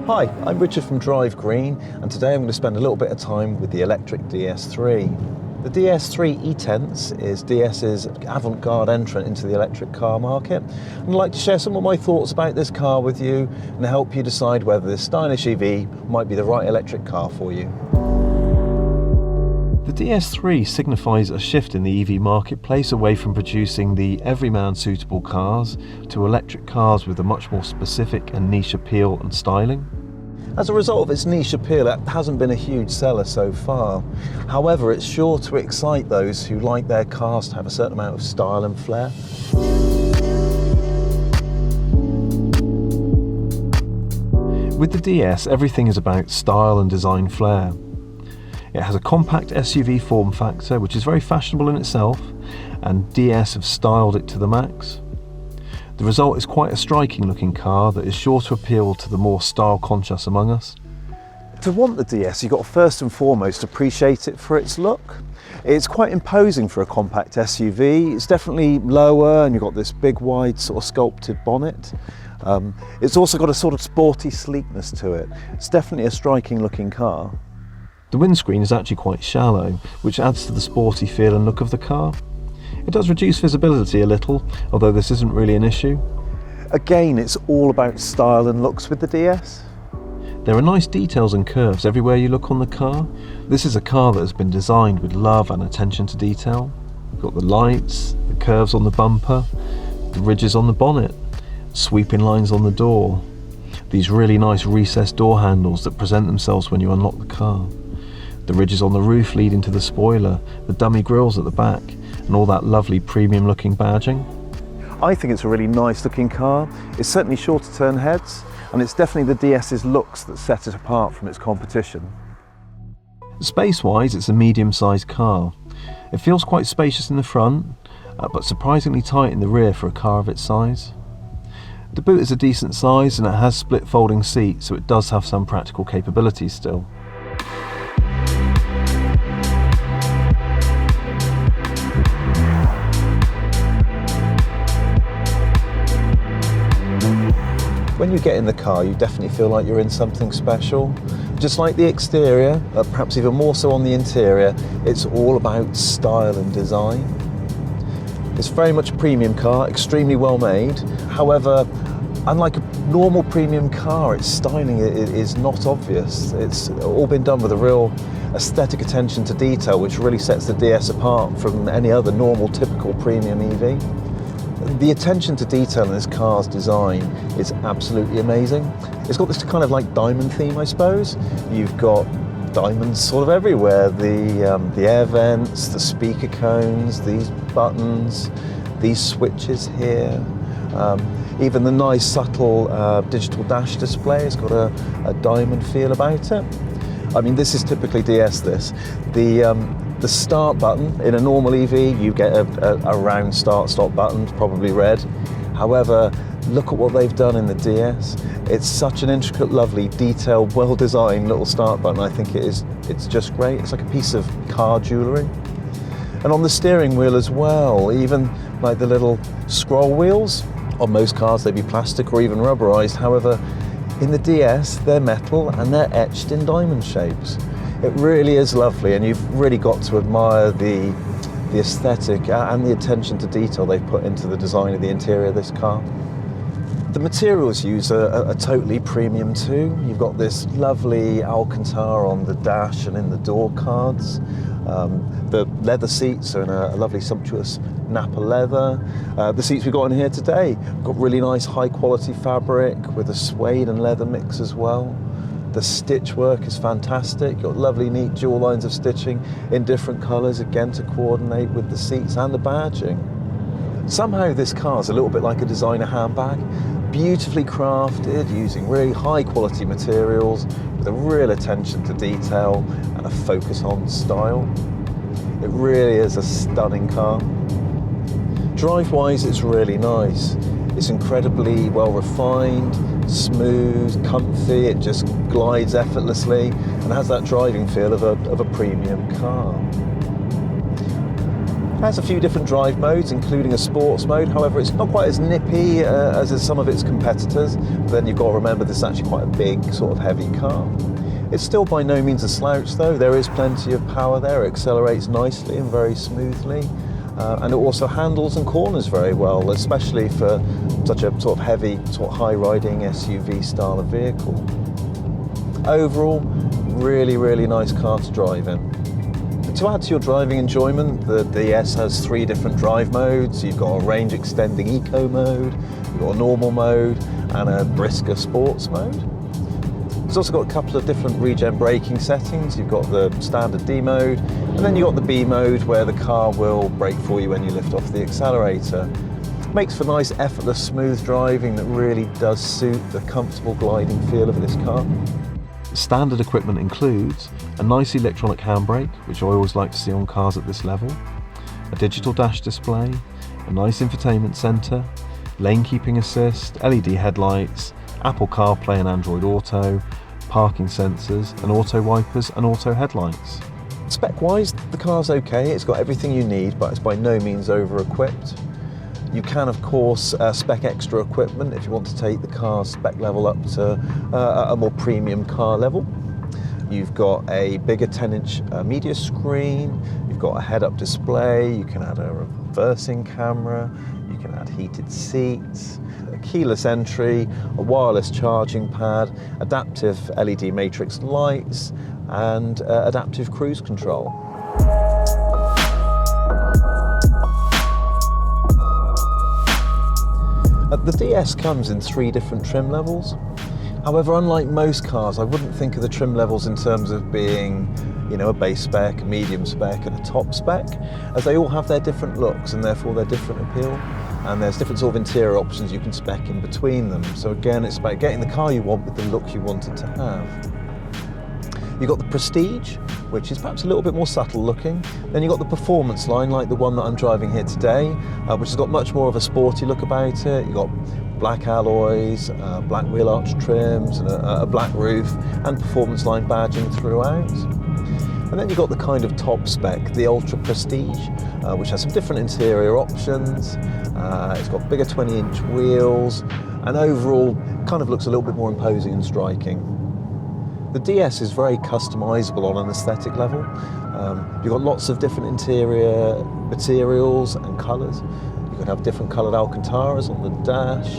Hi, I'm Richard from Drive Green, and today I'm going to spend a little bit of time with the electric DS3. The DS3 E-Tense is DS's avant-garde entrant into the electric car market, and I'd like to share some of my thoughts about this car with you and help you decide whether this stylish EV might be the right electric car for you. The DS3 signifies a shift in the EV marketplace away from producing the everyman suitable cars to electric cars with a much more specific and niche appeal and styling. As a result of its niche appeal, it hasn't been a huge seller so far. However, it's sure to excite those who like their cars to have a certain amount of style and flair. With the DS, everything is about style and design flair. It has a compact SUV form factor, which is very fashionable in itself, and DS have styled it to the max. The result is quite a striking looking car that is sure to appeal to the more style conscious among us. To want the DS, you've got to first and foremost appreciate it for its look. It's quite imposing for a compact SUV. It's definitely lower, and you've got this big wide sort of sculpted bonnet. It's also got a sort of sporty sleekness to it. It's definitely a striking looking car. The windscreen is actually quite shallow, which adds to the sporty feel and look of the car. It does reduce visibility a little, although this isn't really an issue. Again, it's all about style and looks with the DS. There are nice details and curves everywhere you look on the car. This is a car that has been designed with love and attention to detail. You've got the lights, the curves on the bumper, the ridges on the bonnet, sweeping lines on the door, these really nice recessed door handles that present themselves when you unlock the car, the ridges on the roof leading to the spoiler, the dummy grills at the back, and all that lovely premium looking badging. I think it's a really nice looking car. It's certainly sure to turn heads, and it's definitely the DS's looks that set it apart from its competition. Space-wise, it's a medium-sized car. It feels quite spacious in the front, but surprisingly tight in the rear for a car of its size. The boot is a decent size and it has split folding seats, so it does have some practical capabilities still. When you get in the car, you definitely feel like you're in something special. Just like the exterior, perhaps even more so on the interior, it's all about style and design. It's very much a premium car, extremely well made. However, unlike a normal premium car, its styling is not obvious. It's all been done with a real aesthetic attention to detail, which really sets the DS apart from any other normal, typical premium EV. The attention to detail in this car's design is absolutely amazing. It's got this kind of like diamond theme, I suppose. You've got diamonds sort of everywhere. The air vents, the speaker cones, these buttons, these switches here. Even the nice subtle digital dash display has got a diamond feel about it. I mean, this is typically DS, this. The start button, in a normal EV, you get a round start-stop button, probably red. However, look at what they've done in the DS. It's such an intricate, lovely, detailed, well-designed little start button. I think it's just great. It's like a piece of car jewellery. And on the steering wheel as well, even like the little scroll wheels, on most cars they'd be plastic or even rubberized. However, in the DS, they're metal and they're etched in diamond shapes. It really is lovely, and you've really got to admire the aesthetic and the attention to detail they've put into the design of the interior of this car. The materials used are totally premium too. You've got this lovely Alcantara on the dash and in the door cards. The leather seats are in a lovely sumptuous Napa leather. The seats we've got in here today have got really nice high quality fabric with a suede and leather mix as well. The stitch work is fantastic. You've got lovely neat dual lines of stitching in different colours, again to coordinate with the seats and the badging. Somehow this car is a little bit like a designer handbag, beautifully crafted using really high quality materials with a real attention to detail and a focus on style. It really is a stunning car. Drive-wise, it's really nice. It's incredibly well refined, smooth, comfy. It just glides effortlessly and has that driving feel of a premium car. It has a few different drive modes, including a sports mode. However, it's not quite as nippy as some of its competitors. But then you've got to remember this is actually quite a big, sort of heavy car. It's still by no means a slouch though. There is plenty of power there. It accelerates nicely and very smoothly. And it also handles and corners very well, especially for such a sort of heavy, sort of high-riding SUV style of vehicle. Overall, really, really nice car to drive in. To add to your driving enjoyment, the DS has 3 different drive modes. You've got a range-extending eco mode, you've got a normal mode, and a brisker sports mode. It's also got a couple of different regen braking settings. You've got the standard D mode, and then you've got the B mode where the car will brake for you when you lift off the accelerator. Makes for nice, effortless, smooth driving that really does suit the comfortable gliding feel of this car. Standard equipment includes a nice electronic handbrake, which I always like to see on cars at this level, a digital dash display, a nice infotainment centre, lane keeping assist, LED headlights, Apple CarPlay and Android Auto, parking sensors, and auto wipers and auto headlights. Spec-wise, the car's okay. It's got everything you need, but it's by no means over-equipped. You can, of course, spec extra equipment if you want to take the car's spec level up to a more premium car level. You've got a bigger 10-inch media screen, you've got a head-up display, you can add a reversing camera, you can add heated seats, a keyless entry, a wireless charging pad, adaptive LED matrix lights, and adaptive cruise control. The DS comes in 3 different trim levels. However, unlike most cars, I wouldn't think of the trim levels in terms of being, a base spec, a medium spec, and a top spec, as they all have their different looks and therefore their different appeal. And there's different sort of interior options you can spec in between them. So again, it's about getting the car you want with the look you want it to have. You've got the Prestige, which is perhaps a little bit more subtle looking. Then you've got the Performance line, like the one that I'm driving here today, which has got much more of a sporty look about it. You've got black alloys, black wheel arch trims, and a black roof, and Performance line badging throughout. And then you've got the kind of top spec, the Ultra Prestige, which has some different interior options. It's got bigger 20-inch wheels, and overall kind of looks a little bit more imposing and striking. The DS is very customisable on an aesthetic level. You've got lots of different interior materials and colours. You can have different coloured Alcantaras on the dash.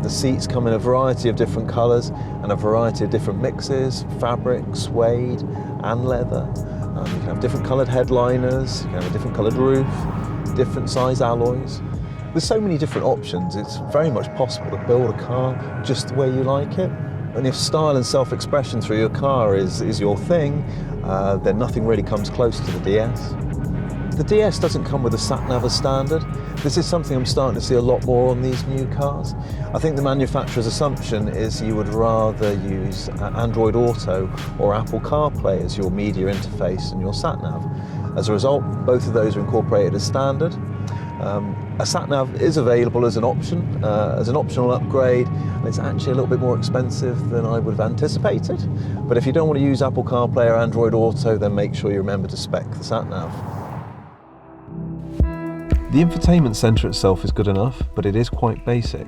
The seats come in a variety of different colours and a variety of different mixes, fabric, suede and leather. You can have different coloured headliners, you can have a different coloured roof, different size alloys. With so many different options, it's very much possible to build a car just the way you like it. And if style and self-expression through your car is your thing, then nothing really comes close to the DS. The DS doesn't come with a sat-nav as standard. This is something I'm starting to see a lot more on these new cars. I think the manufacturer's assumption is you would rather use Android Auto or Apple CarPlay as your media interface and your sat-nav. As a result, both of those are incorporated as standard. A sat-nav is available as an option, as an optional upgrade, and it's actually a little bit more expensive than I would have anticipated. But if you don't want to use Apple CarPlay or Android Auto, then make sure you remember to spec the sat-nav. The infotainment centre itself is good enough, but it is quite basic.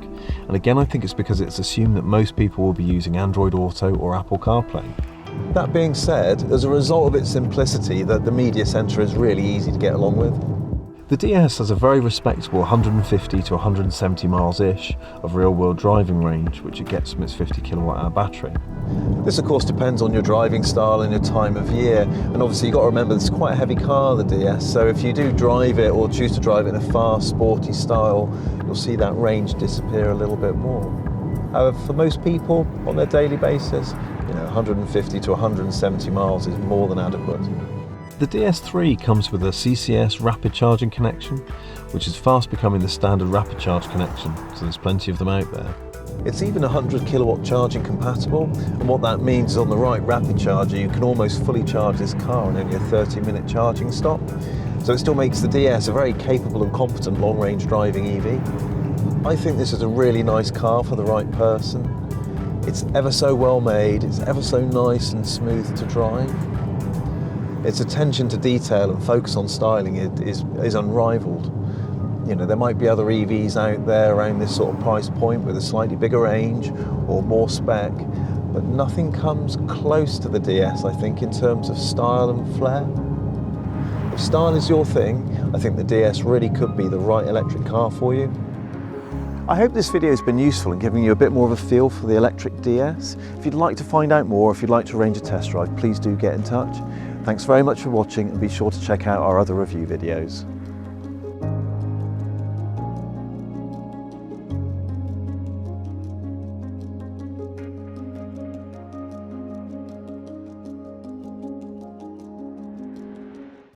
And again, I think it's because it's assumed that most people will be using Android Auto or Apple CarPlay. That being said, as a result of its simplicity, the media centre is really easy to get along with. The DS has a very respectable 150 to 170 miles-ish of real-world driving range, which it gets from its 50 kilowatt-hour battery. This of course depends on your driving style and your time of year, and obviously you've got to remember this is quite a heavy car, the DS, so if you do drive it or choose to drive it in a fast, sporty style, you'll see that range disappear a little bit more. However, for most people on their daily basis, 150 to 170 miles is more than adequate. The DS3 comes with a CCS rapid charging connection, which is fast becoming the standard rapid charge connection, so there's plenty of them out there. It's even 100 kilowatt charging compatible, and what that means is on the right rapid charger you can almost fully charge this car in only a 30-minute charging stop. So it still makes the DS a very capable and competent long-range driving EV. I think this is a really nice car for the right person. It's ever so well made, it's ever so nice and smooth to drive. Its attention to detail and focus on styling is unrivaled. You know, there might be other EVs out there around this sort of price point with a slightly bigger range or more spec, but nothing comes close to the DS, I think, in terms of style and flair. If style is your thing, I think the DS really could be the right electric car for you. I hope this video has been useful in giving you a bit more of a feel for the electric DS. If you'd like to find out more, if you'd like to arrange a test drive, please do get in touch. Thanks very much for watching, and be sure to check out our other review videos.